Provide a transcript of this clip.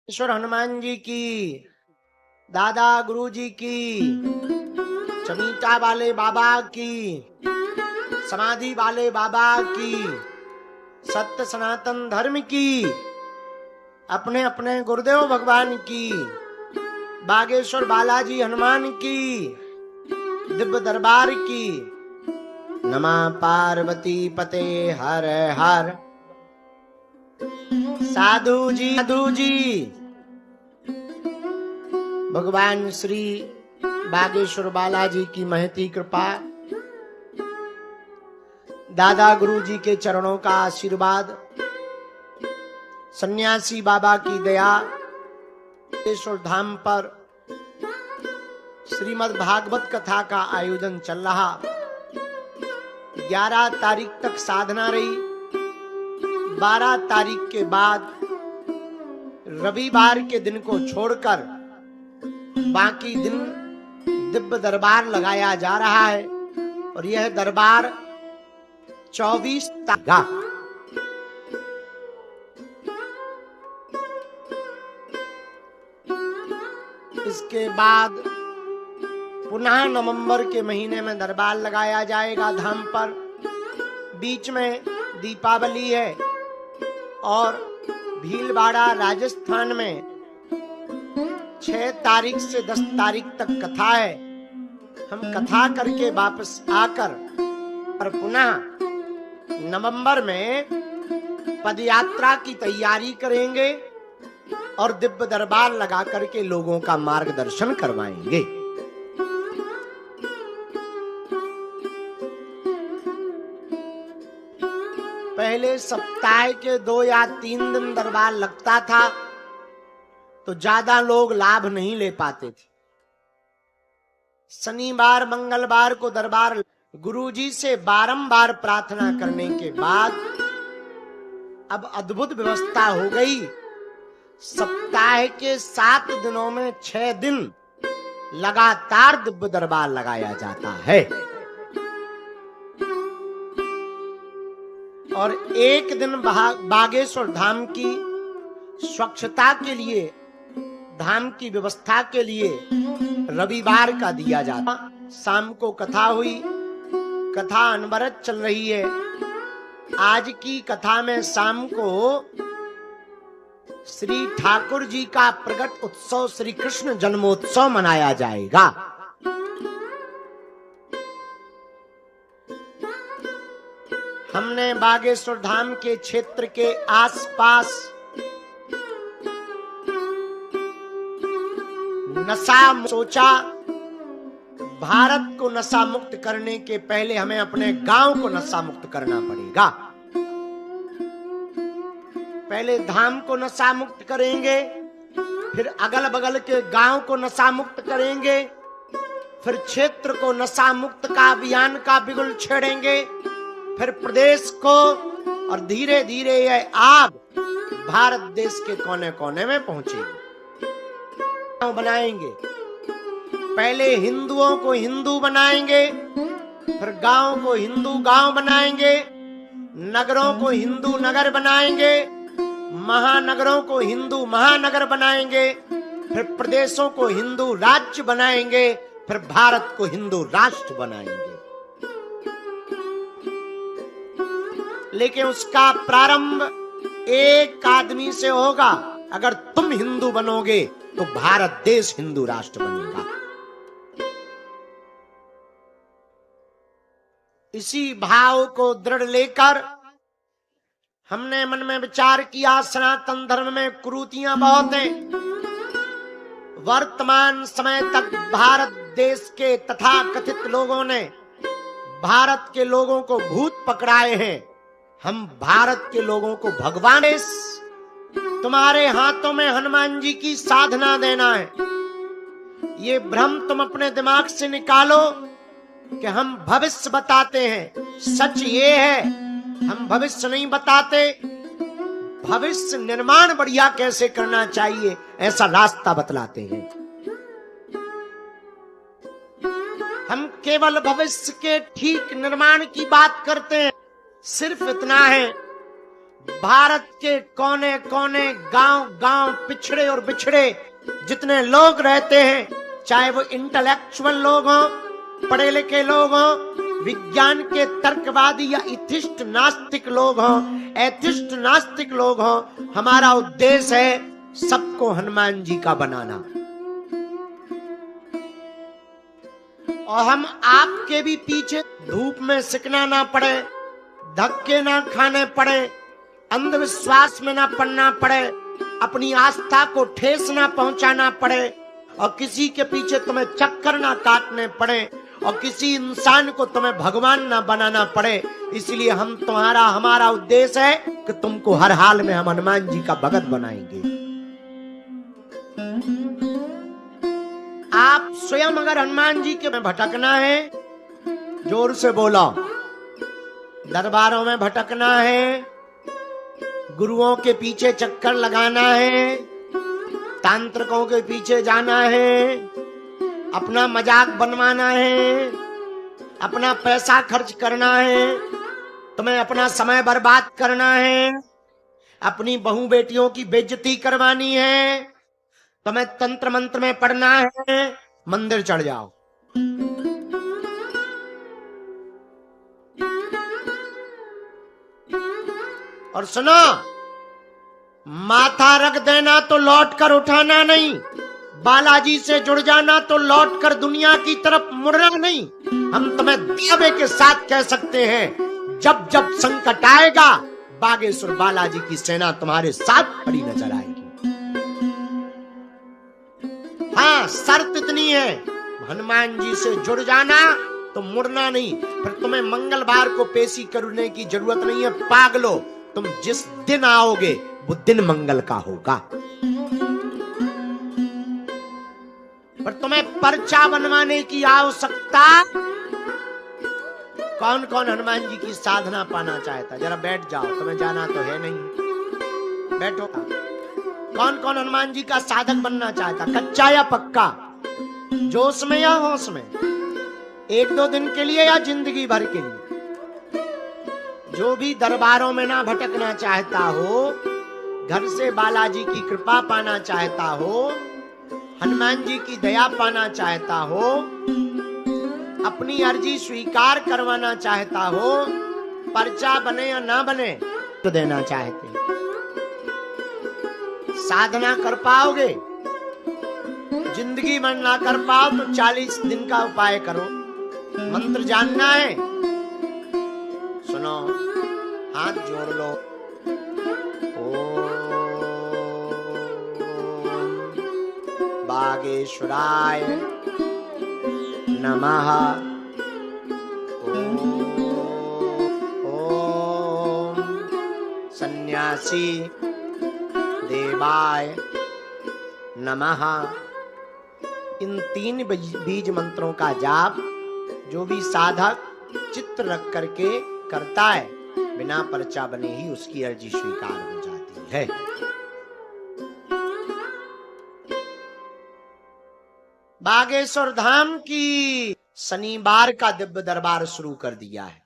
ईश्वर हनुमान जी की, दादा गुरु जी की, चमीटा वाले बाबा की, समाधि वाले बाबा की, सत्य सनातन धर्म की, अपने अपने गुरुदेव भगवान की, बागेश्वर बालाजी हनुमान की, दिव्य दरबार की। नमः पार्वती पते हर हर। साधु जी भगवान श्री बागेश्वर बालाजी की महती कृपा, दादा गुरु जी के चरणों का आशीर्वाद, सन्यासी बाबा की दया, बागेश्वर धाम पर श्रीमद् भागवत कथा का आयोजन चल रहा। 11 तारीख तक साधना रही। 12 तारीख के बाद रविवार के दिन को छोड़कर बाकी दिन दिव्य दरबार लगाया जा रहा है और यह दरबार 24 तारीख। इसके बाद पुनः नवंबर के महीने में दरबार लगाया जाएगा धाम पर। बीच में दीपावली है और भीलवाड़ा राजस्थान में 6 तारीख से 10 तारीख तक कथा है। हम कथा करके वापस आकर और पुनः नवंबर में पदयात्रा की तैयारी करेंगे और दिव्य दरबार लगा करके लोगों का मार्गदर्शन करवाएंगे। पहले सप्ताह के 2 या 3 दिन दरबार लगता था तो ज्यादा लोग लाभ नहीं ले पाते थे। शनिवार मंगलवार को दरबार गुरुजी से बारंबार प्रार्थना करने के बाद अब अद्भुत व्यवस्था हो गई। सप्ताह के 7 दिनों में 6 दिन लगातार दिव्य दरबार लगाया जाता है और एक दिन बागेश्वर धाम की स्वच्छता के लिए, धाम की व्यवस्था के लिए रविवार का दिया जाता। शाम को कथा हुई, कथा अनवरत चल रही है। आज की कथा में शाम को श्री ठाकुर जी का प्रकट उत्सव श्री कृष्ण जन्मोत्सव मनाया जाएगा। हमने बागेश्वर धाम के क्षेत्र के आसपास नशा सोचा, भारत को नशा मुक्त करने के पहले हमें अपने गांव को नशा मुक्त करना पड़ेगा। पहले धाम को नशा मुक्त करेंगे, फिर अगल बगल के गांव को नशा मुक्त करेंगे, फिर क्षेत्र को नशा मुक्त का अभियान का बिगुल छेड़ेंगे, फिर प्रदेश को, और धीरे धीरे यह आग भारत देश के कोने कोने में पहुंचेगी। बनाएंगे, पहले हिंदुओं को हिंदू बनाएंगे, फिर गांव को हिंदू गांव बनाएंगे, नगरों को हिंदू नगर बनाएंगे, महानगरों को हिंदू महानगर बनाएंगे, फिर प्रदेशों को हिंदू राज्य बनाएंगे, फिर भारत को हिंदू राष्ट्र बनाएंगे। लेकिन उसका प्रारंभ एक आदमी से होगा। अगर तुम हिंदू बनोगे तो भारत देश हिंदू राष्ट्र बनेगा। इसी भाव को दृढ़ लेकर हमने मन में विचार किया, सनातन धर्म में कुरीतियां बहुत हैं। वर्तमान समय तक भारत देश के तथाकथित लोगों ने भारत के लोगों को भूत पकड़ाए हैं। हम भारत के लोगों को भगवान, तुम्हारे हाथों में हनुमान जी की साधना देना है। ये भ्रम तुम अपने दिमाग से निकालो कि हम भविष्य बताते हैं। सच ये है, हम भविष्य नहीं बताते। भविष्य निर्माण बढ़िया कैसे करना चाहिए ऐसा रास्ता बतलाते हैं। हम केवल भविष्य के ठीक निर्माण की बात करते हैं। सिर्फ इतना है, भारत के कोने कोने, गांव गांव, पिछड़े और बिछड़े जितने लोग रहते हैं, चाहे वो इंटेलेक्चुअल लोग हों, पढ़े लिखे लोग हों, विज्ञान के तर्कवादी या इथिस्ट नास्तिक लोग हों, एथिस्ट नास्तिक लोग हों, हमारा उद्देश्य है सबको हनुमान जी का बनाना। और हम आपके भी पीछे धूप में सिकना ना पड़े, धक्के ना खाने पड़े, अंधविश्वास में ना पड़ना पड़े, अपनी आस्था को ठेस ना पहुंचाना पड़े, और किसी के पीछे तुम्हें चक्कर ना काटने पड़े, और किसी इंसान को तुम्हें भगवान ना बनाना पड़े। इसलिए हमारा उद्देश्य है कि तुमको हर हाल में हम हनुमान जी का भगत बनाएंगे। आप स्वयं अगर हनुमान जी के में भटकना है, जोर से बोलो, दरबारों में भटकना है, गुरुओं के पीछे चक्कर लगाना है, तांत्रिकों के पीछे जाना है, अपना मजाक बनवाना है, अपना पैसा खर्च करना है, तुम्हें अपना समय बर्बाद करना है, अपनी बहू बेटियों की बेइज्जती करवानी है, तुम्हें तंत्र मंत्र में पढ़ना है, मंदिर चढ़ जाओ। और सुनो, माथा रख देना तो लौट कर उठाना नहीं, बालाजी से जुड़ जाना तो लौट कर दुनिया की तरफ मुड़ना नहीं। हम तुम्हें दावे के साथ कह सकते हैं, जब जब संकट आएगा, बागेश्वर बालाजी की सेना तुम्हारे साथ खड़ी नजर आएगी। हाँ, शर्त इतनी है, हनुमान जी से जुड़ जाना तो मुड़ना नहीं। फिर तुम्हें मंगलवार को पेशी करने की जरूरत नहीं है, पागलो। तुम जिस दिन आओगे वो दिन मंगल का होगा। पर तुम्हें पर्चा बनवाने की आवश्यकता, कौन कौन हनुमान जी की साधना पाना चाहता? जरा बैठ जाओ, तुम्हें जाना तो है नहीं, बैठो। कौन कौन हनुमान जी का साधक बनना चाहता, कच्चा या पक्का, जोश में या होश में, एक दो दिन के लिए या जिंदगी भर के लिए? जो भी दरबारों में ना भटकना चाहता हो, घर से बालाजी की कृपा पाना चाहता हो, हनुमान जी की दया पाना चाहता हो, अपनी अर्जी स्वीकार करवाना चाहता हो, पर्चा बने या ना बने तो देना चाहते, साधना कर पाओगे, जिंदगी में ना कर पाओ तो 40 दिन का उपाय करो। मंत्र जानना है, सुनो, हाथ जोड़ लो। ओम बागेश्वराय नमः। ओम सन्यासी देवाय नमः। इन 3 बीज मंत्रों का जाप जो भी साधक चित्त रख करके करता है, बिना पर्चा बने ही उसकी अर्जी स्वीकार हो जाती है। बागेश्वर धाम की शनिवार का दिव्य दरबार शुरू कर दिया है।